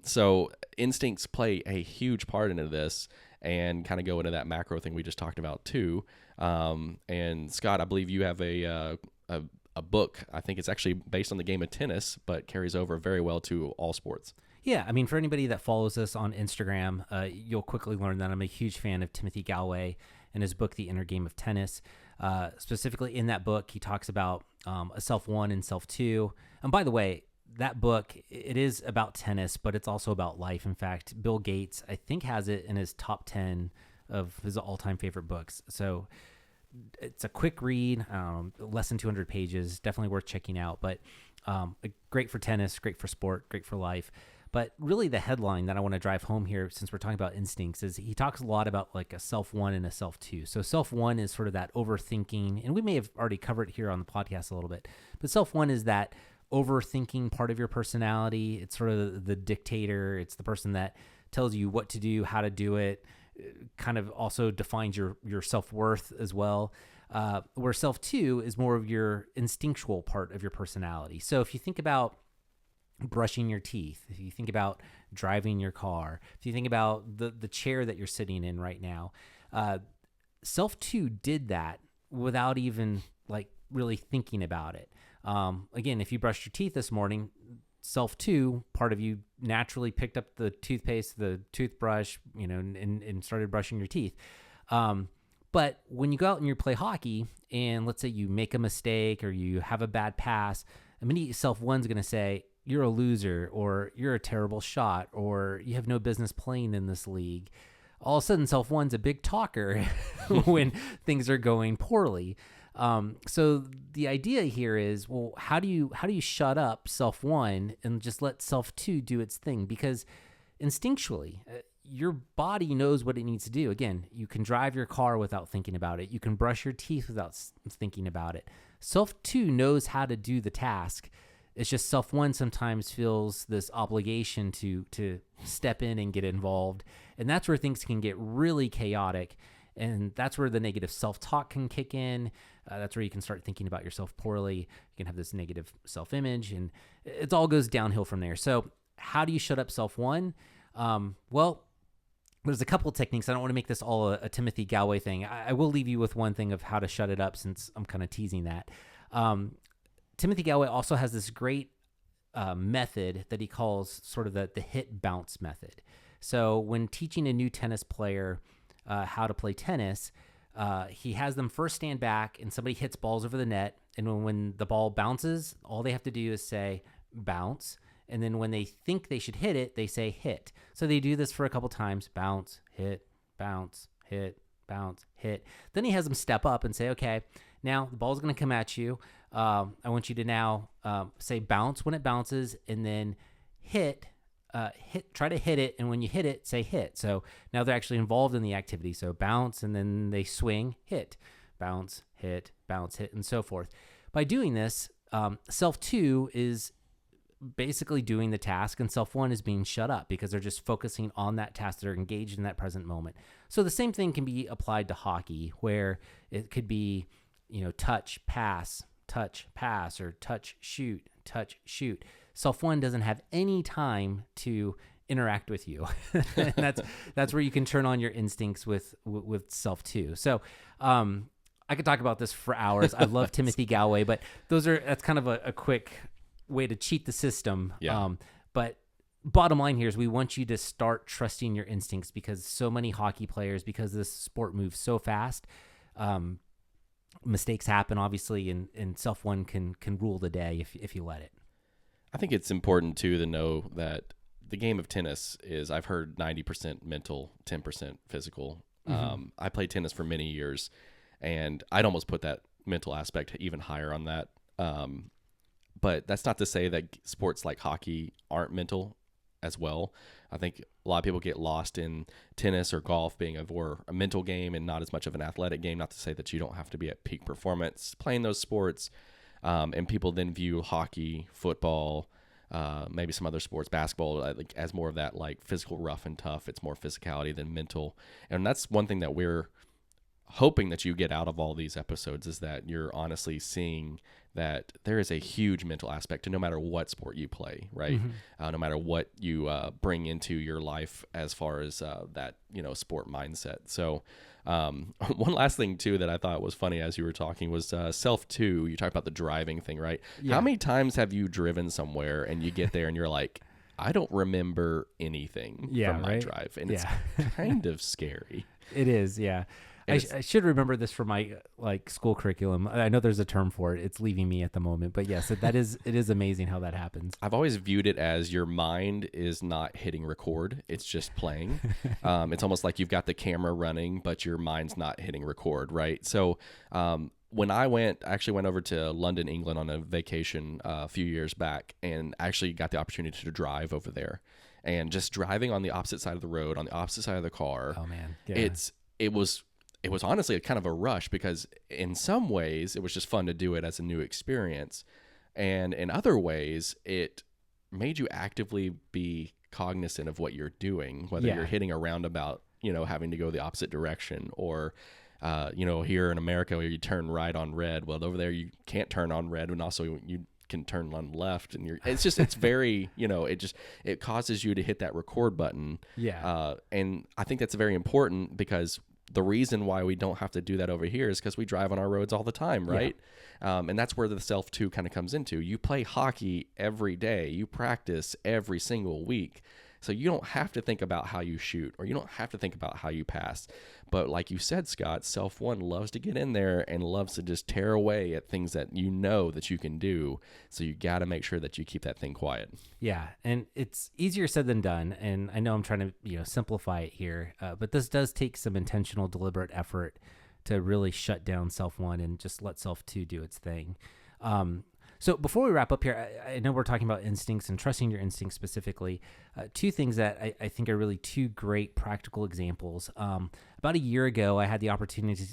So instincts play a huge part into this and kind of go into that macro thing we just talked about too. And Scott, I believe you have a book. I think it's actually based on the game of tennis, but carries over very well to all sports. Yeah, I mean, for anybody that follows us on Instagram, you'll quickly learn that I'm a huge fan of Timothy Galway and his book, The Inner Game of Tennis. Specifically in that book, he talks about a self 1 and self 2. And by the way, that book, it is about tennis, but it's also about life. In fact, Bill Gates, I think, has it in his top 10 of his all-time favorite books. So it's a quick read, less than 200 pages, definitely worth checking out. But great for tennis, great for sport, great for life. But really the headline that I want to drive home here, since we're talking about instincts, is he talks a lot about like a self 1 and a self 2. So self 1 is sort of that overthinking, and we may have already covered it here on the podcast a little bit, but self 1 is that overthinking part of your personality. It's sort of the dictator. It's the person that tells you what to do, how to do it, kind of also defines your self-worth as well. Where self 2 is more of your instinctual part of your personality. So if you think about brushing your teeth, if you think about driving your car, if you think about the chair that you're sitting in right now, self 2 did that without even like really thinking about it. Again, if you brushed your teeth this morning, self 2 part of you naturally picked up the toothpaste, the toothbrush, and started brushing your teeth. But when you go out and you play hockey, and let's say you make a mistake or you have a bad pass, immediately self 1's going to say, you're a loser, or you're a terrible shot, or you have no business playing in this league. All of a sudden, self 1's a big talker when things are going poorly. So the idea here is, well, how do you shut up self 1 and just let self 2 do its thing? Because instinctually, your body knows what it needs to do. Again, you can drive your car without thinking about it. You can brush your teeth without thinking about it. Self 2 knows how to do the task. It's just self 1 sometimes feels this obligation to step in and get involved. And that's where things can get really chaotic. And that's where the negative self-talk can kick in. That's where you can start thinking about yourself poorly. You can have this negative self-image, and it all goes downhill from there. So how do you shut up self 1? Well, there's a couple of techniques. I don't want to make this all a Timothy Galway thing. I will leave you with one thing of how to shut it up, since I'm kind of teasing that. Timothy Galway also has this great method that he calls sort of the hit bounce method. So when teaching a new tennis player how to play tennis, he has them first stand back and somebody hits balls over the net. And when the ball bounces, all they have to do is say bounce. And then when they think they should hit it, they say hit. So they do this for a couple times. Bounce, hit, bounce, hit, bounce, hit. Then he has them step up and say, okay, now the ball's going to come at you. I want you to now say bounce when it bounces, and then hit, try to hit it. And when you hit it, say hit. So now they're actually involved in the activity. So bounce, and then they swing, hit, bounce, hit, and so forth. By doing this, self 2 is basically doing the task, and self 1 is being shut up because they're just focusing on that task. They're engaged in that present moment. So the same thing can be applied to hockey, where it could be, touch, pass, or touch, shoot. Self 1 doesn't have any time to interact with you. And that's where you can turn on your instincts with self 2. So, I could talk about this for hours. I love Timothy Galway, but that's kind of a quick way to cheat the system. Yeah. But bottom line here is we want you to start trusting your instincts, because so many hockey players, because this sport moves so fast, mistakes happen, obviously, and self one can rule the day if you let it. I think it's important too to know that the game of tennis is, I've heard 90% mental, 10% physical. I played tennis for many years, and I'd almost put that mental aspect even higher on that. But that's not to say that sports like hockey aren't mental as well. I think a lot of people get lost in tennis or golf being more a mental game and not as much of an athletic game. Not to say that you don't have to be at peak performance playing those sports. And people then view hockey, football, maybe some other sports, basketball, like as more of that like physical rough and tough. It's more physicality than mental. And that's one thing that we're hoping that you get out of all these episodes, is that you're honestly seeing that there is a huge mental aspect to no matter what sport you play, right? No matter what you bring into your life as far as that, sport mindset. So one last thing too that I thought was funny as you were talking was self too. You talked about the driving thing, right? Yeah. How many times have you driven somewhere and you get there and you're like, I don't remember anything from my drive, and it's kind of scary. It is, yeah. I should remember this for my school curriculum. I know there's a term for it. It's leaving me at the moment, but yes, it is amazing how that happens. I've always viewed it as your mind is not hitting record. It's just playing. It's almost like you've got the camera running, but your mind's not hitting record. Right. So, when I actually went over to London, England on a vacation a few years back, and actually got the opportunity to drive over there, and just driving on the opposite side of the road, on the opposite side of the car. Oh man. Yeah. It was honestly kind of a rush, because in some ways it was just fun to do it as a new experience. And in other ways, it made you actively be cognizant of what you're doing, whether you're hitting a roundabout, having to go the opposite direction, or, here in America where you turn right on red. Well, over there you can't turn on red, and also you can turn on left, and it's very, it causes you to hit that record button. Yeah. And I think that's very important, because the reason why we don't have to do that over here is because we drive on our roads all the time, right? Yeah. And that's where the self too kind of comes into. You play hockey every day. You practice every single week. So you don't have to think about how you shoot, or you don't have to think about how you pass. But like you said, Scott, self one loves to get in there and loves to just tear away at things that that you can do. So you got to make sure that you keep that thing quiet. Yeah, and it's easier said than done. And I know I'm trying to simplify it here, but this does take some intentional, deliberate effort to really shut down self one and just let self two do its thing. So before we wrap up here, I know we're talking about instincts and trusting your instincts specifically. Two things that I think are really two great practical examples. About a year ago, I had the opportunity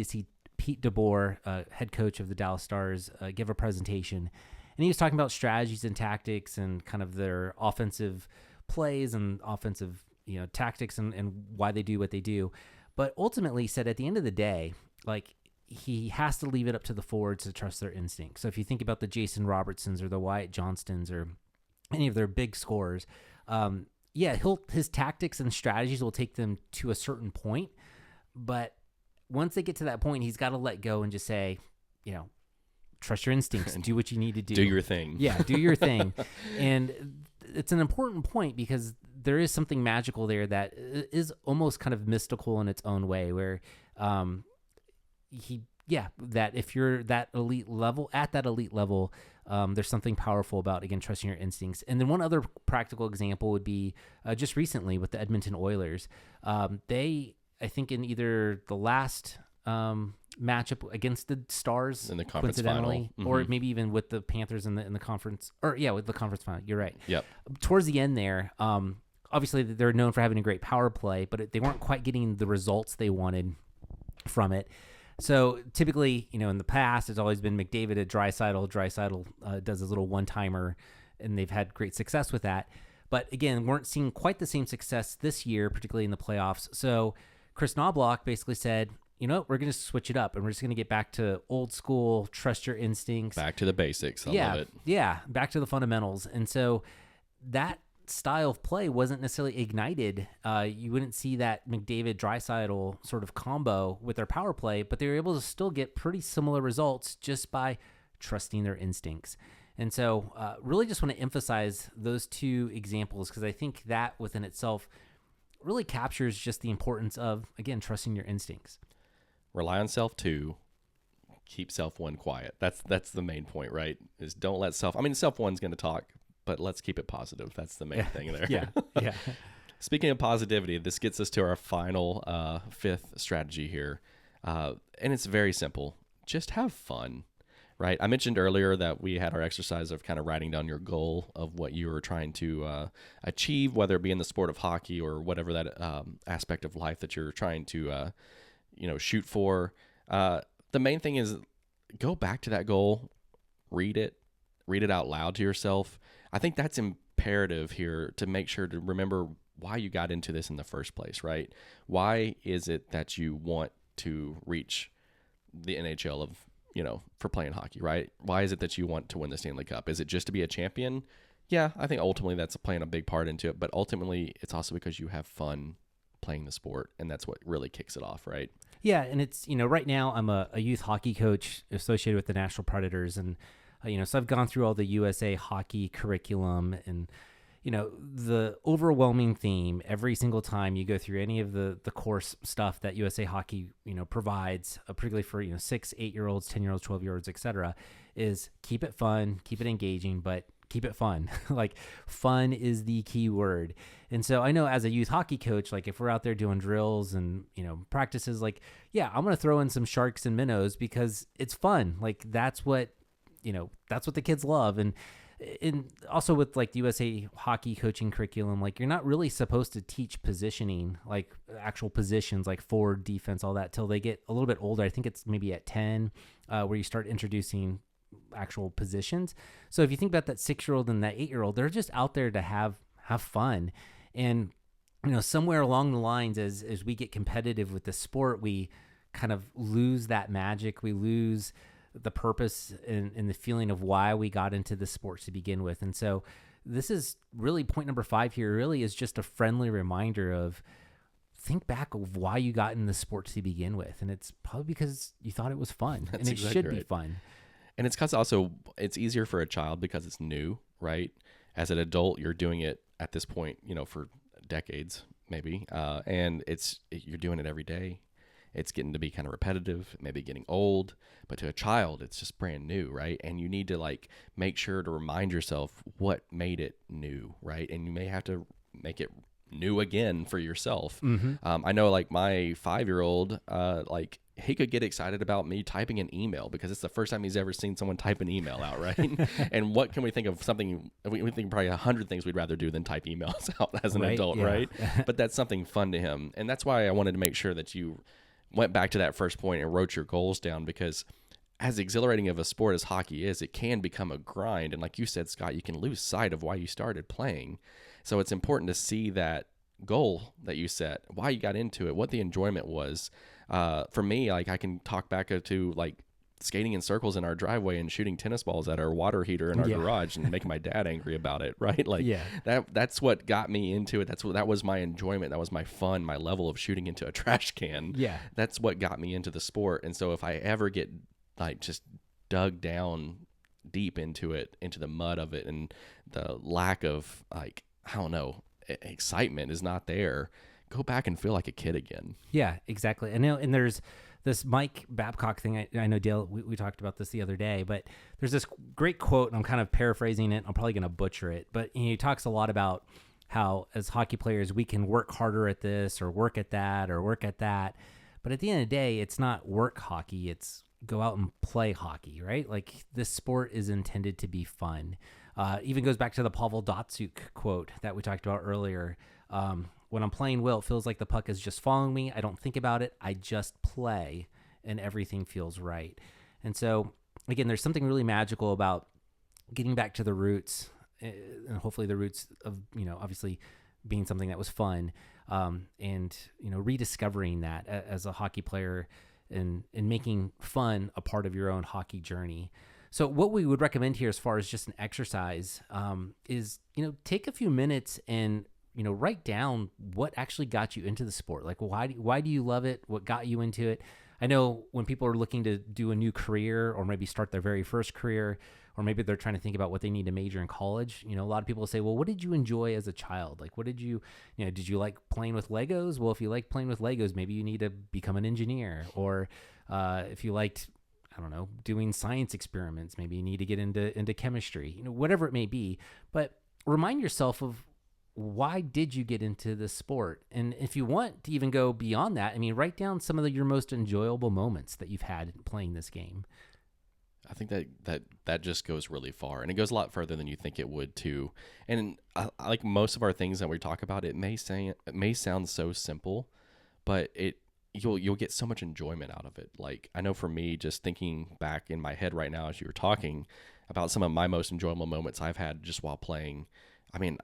to see Pete DeBoer, head coach of the Dallas Stars, give a presentation. And he was talking about strategies and tactics and kind of their offensive plays and offensive tactics and why they do what they do. But ultimately, he said at the end of the day, he has to leave it up to the forwards to trust their instincts. So if you think about the Jason Robertsons or the Wyatt Johnstons or any of their big scorers, his tactics and strategies will take them to a certain point. But once they get to that point, he's got to let go and just say, trust your instincts and do what you need to do. Do your thing. Yeah, do your thing. And it's an important point, because there is something magical there that is almost kind of mystical in its own way, where that if you're that elite level, there's something powerful about, again, trusting your instincts. And then one other practical example would be just recently with the Edmonton Oilers. They, I think in either the last matchup against the Stars, in the conference coincidentally, final, or maybe even with the Panthers in the conference, with the conference final. You're right. Yep. Towards the end there, obviously they're known for having a great power play, but they weren't quite getting the results they wanted from it. So typically, in the past, it's always been McDavid at Draisaitl. Draisaitl does his little one-timer, and they've had great success with that. But again, weren't seeing quite the same success this year, particularly in the playoffs. So Chris Knobloch basically said, we're going to switch it up, and we're just going to get back to old school, trust your instincts. Back to the basics. I love it. Yeah, back to the fundamentals. And so that style of play wasn't necessarily ignited. You wouldn't see that McDavid-Draisaitl sort of combo with their power play, but they were able to still get pretty similar results just by trusting their instincts. And so really just want to emphasize those two examples, because I think that within itself really captures just the importance of, again, trusting your instincts. Rely on self too, keep self one quiet. That's the main point, right? Is don't let self one's going to talk, but let's keep it positive. That's the main thing there. Yeah. Speaking of positivity, this gets us to our final fifth strategy here. And it's very simple. Just have fun, right? I mentioned earlier that we had our exercise of kind of writing down your goal of what you were trying to achieve, whether it be in the sport of hockey or whatever that aspect of life that you're trying to, shoot for. The main thing is go back to that goal, read it out loud to yourself. I think that's imperative here to make sure to remember why you got into this in the first place, right? Why is it that you want to reach the NHL of, for playing hockey, right? Why is it that you want to win the Stanley Cup? Is it just to be a champion? Yeah, I think ultimately that's playing a big part into it, but ultimately it's also because you have fun playing the sport, and that's what really kicks it off, right? Yeah, and it's, right now I'm a youth hockey coach associated with the Nashville Predators, and, so I've gone through all the USA hockey curriculum, and, the overwhelming theme every single time you go through any of the course stuff that USA Hockey, provides, particularly for, 6, 8-year-olds, 10-year-olds, 12-year-olds, etc., is keep it fun, keep it engaging, but keep it fun. Like, fun is the key word. And so I know as a youth hockey coach, like if we're out there doing drills and, practices, like, yeah, I'm going to throw in some sharks and minnows because it's fun. Like that's what the kids love. And also with like the USA hockey coaching curriculum, like you're not really supposed to teach positioning, like actual positions like forward, defense, all that till they get a little bit older. I think it's maybe at 10 where you start introducing actual positions. So if you think about that 6-year-old and that 8-year-old, they're just out there to have fun. And, somewhere along the lines as we get competitive with the sport, we kind of lose that magic. We lose the purpose and the feeling of why we got into the sport to begin with. And so this is really point number 5 here, really is just a friendly reminder of think back of why you got in the sport to begin with. And it's probably because you thought it was fun. That's and it exactly should right. be fun. And it's because also it's easier for a child because it's new, right? As an adult, you're doing it at this point, for decades maybe. And you're doing it every day. It's getting to be kind of repetitive, maybe getting old, but to a child, it's just brand new, right? And you need to like make sure to remind yourself what made it new, right? And you may have to make it new again for yourself. Mm-hmm. I know like my 5-year-old, like he could get excited about me typing an email because it's the first time he's ever seen someone type an email out, right? And what can we think of something, we think probably 100 things we'd rather do than type emails out as an adult, yeah. right? But that's something fun to him. And that's why I wanted to make sure that you went back to that first point and wrote your goals down, because as exhilarating of a sport as hockey is, it can become a grind. And like you said, Scott, you can lose sight of why you started playing. So it's important to see that goal that you set, why you got into it, what the enjoyment was. For me, like I can talk back to like skating in circles in our driveway and shooting tennis balls at our water heater in our garage and making my dad angry about it, right? Like that's what got me into it. That was my enjoyment. That was my fun, my level of shooting into a trash can. Yeah. That's what got me into the sport. And so if I ever get like just dug down deep into it, into the mud of it, and the lack of like, I don't know, excitement is not there, go back and feel like a kid again. Yeah, exactly. I know, and there's this Mike Babcock thing. I know, Dale, we talked about this the other day, but there's this great quote, and I'm kind of paraphrasing it. I'm probably going to butcher it, but he talks a lot about how as hockey players, we can work harder at this or work at that or work at that. But at the end of the day, it's not work hockey. It's go out and play hockey, right? Like this sport is intended to be fun. Even goes back to the Pavel Datsyuk quote that we talked about earlier. When I'm playing well, it feels like the puck is just following me. I don't think about it. I just play, and everything feels right. And so, again, there's something really magical about getting back to the roots, and hopefully the roots of, obviously being something that was fun, and, rediscovering that as a hockey player and making fun a part of your own hockey journey. So what we would recommend here as far as just an exercise is, take a few minutes and write down what actually got you into the sport. Like, why do you love it? What got you into it? I know when people are looking to do a new career or maybe start their very first career, or maybe they're trying to think about what they need to major in college. A lot of people say, well, what did you enjoy as a child? Like, what did you like playing with Legos? Well, if you like playing with Legos, maybe you need to become an engineer. Or if you liked, I don't know, doing science experiments. Maybe you need to get into chemistry, whatever it may be. But remind yourself of, why did you get into this sport? And if you want to even go beyond that, write down some of your most enjoyable moments that you've had playing this game. I think that just goes really far, and it goes a lot further than you think it would too. And like most of our things that we talk about, it may sound so simple, but you'll get so much enjoyment out of it. Like, I know for me, just thinking back in my head right now as you were talking about some of my most enjoyable moments I've had just while playing,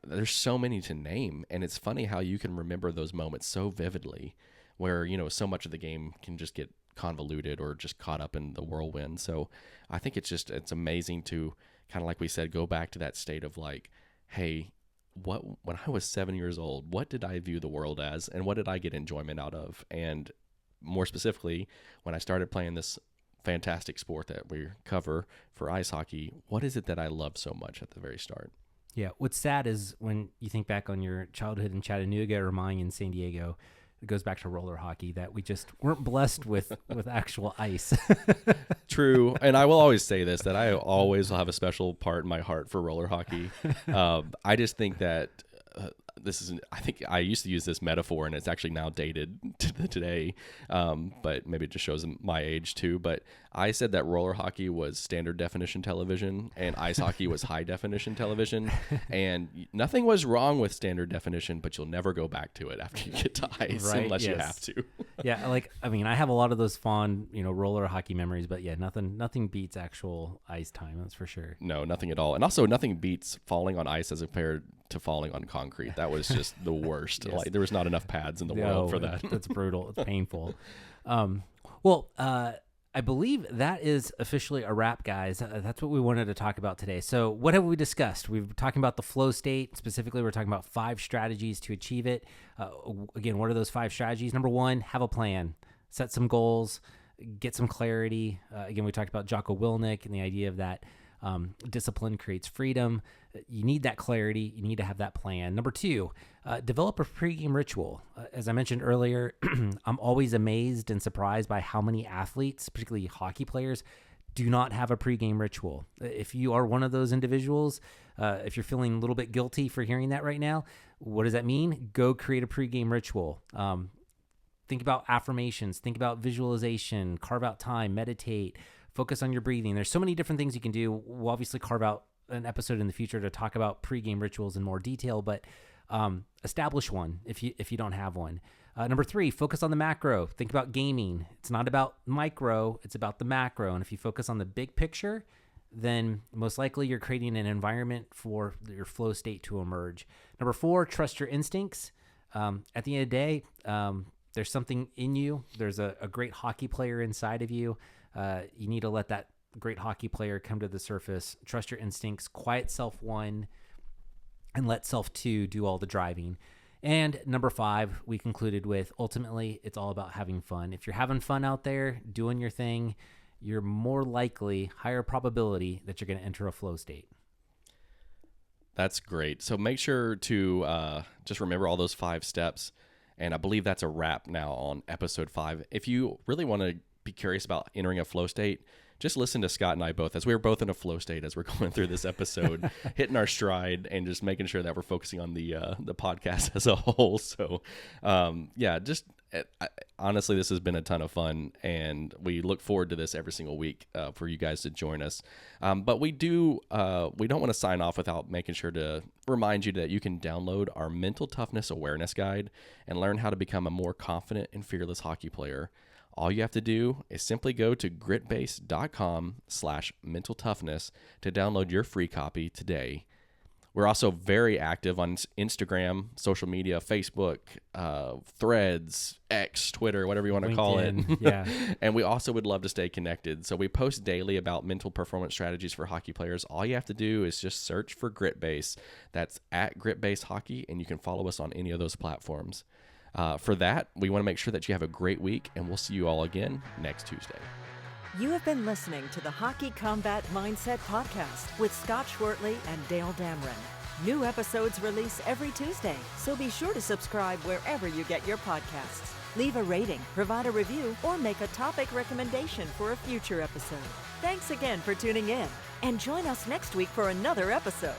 there's so many to name, and it's funny how you can remember those moments so vividly, where, so much of the game can just get convoluted or just caught up in the whirlwind. So I think it's amazing to kind of, like we said, go back to that state of like, hey, when I was 7 years old, what did I view the world as, and what did I get enjoyment out of? And more specifically, when I started playing this fantastic sport that we cover for ice hockey, what is it that I love so much at the very start? Yeah, what's sad is when you think back on your childhood in Chattanooga or mine in San Diego, it goes back to roller hockey, that we just weren't blessed with actual ice. True. And I will always say this, that I always will have a special part in my heart for roller hockey. I just think that I think I used to use this metaphor, and it's actually now dated to today, but maybe it just shows my age too. But I said that roller hockey was standard definition television and ice hockey was high definition television, and nothing was wrong with standard definition, but you'll never go back to it after you get to ice, right? Unless Yes. you have to. Yeah, I have a lot of those fond, roller hockey memories, but yeah, nothing beats actual ice time, that's for sure. No, nothing at all. And also nothing beats falling on ice as compared to falling on concrete. That was just the worst. Yes. Like, there was not enough pads in the world for that. That's brutal. It's painful. I believe that is officially a wrap, guys. That's what we wanted to talk about today. So what have we discussed? We've been talking about the flow state. Specifically, we're talking about 5 strategies to achieve it. Again, what are those 5 strategies? Number 1, have a plan. Set some goals. Get some clarity. Again, we talked about Jocko Willink and the idea of that discipline creates freedom. You need that clarity. You need to have that plan. Number 2, develop a pregame ritual. As I mentioned earlier, I'm always amazed and surprised by how many athletes, particularly hockey players, do not have a pregame ritual. If you are one of those individuals, if you're feeling a little bit guilty for hearing that right now, what does that mean? Go create a pregame ritual. Think about affirmations. Think about visualization. Carve out time. Meditate. Focus on your breathing. There's so many different things you can do. We'll obviously carve out an episode in the future to talk about pregame rituals in more detail, but establish one if you don't have one. Number 3, focus on the macro. Think about gaming. It's not about micro, it's about the macro. And if you focus on the big picture, then most likely you're creating an environment for your flow state to emerge. Number 4, trust your instincts. At the end of the day, there's something in you. There's a great hockey player inside of you. You need to let that great hockey player come to the surface. Trust your instincts, quiet self 1, and let self 2 do all the driving. And number 5, we concluded with, ultimately, it's all about having fun. If you're having fun out there, doing your thing, you're more likely, higher probability that you're going to enter a flow state. That's great. So make sure to just remember all those 5 steps. And I believe that's a wrap now on episode 5. If you really want to be curious about entering a flow state, just listen to Scott and I both, as we were both in a flow state as we're going through this episode, hitting our stride and just making sure that we're focusing on the podcast as a whole. So, honestly, this has been a ton of fun, and we look forward to this every single week for you guys to join us. But we don't want to sign off without making sure to remind you that you can download our Mental Toughness Awareness Guide and learn how to become a more confident and fearless hockey player. All you have to do is simply go to gritbase.com/mental toughness to download your free copy today. We're also very active on Instagram, social media, Facebook, Threads, X, Twitter, whatever you want to call it. Yeah. And we also would love to stay connected. So we post daily about mental performance strategies for hockey players. All you have to do is just search for GritBase. That's at GritBase Hockey, and you can follow us on any of those platforms. For that, we want to make sure that you have a great week, and we'll see you all again next Tuesday. You have been listening to the Hockey Combat Mindset Podcast with Scott Schwertly and Dale Dameron. New episodes release every Tuesday, so be sure to subscribe wherever you get your podcasts. Leave a rating, provide a review, or make a topic recommendation for a future episode. Thanks again for tuning in, and join us next week for another episode.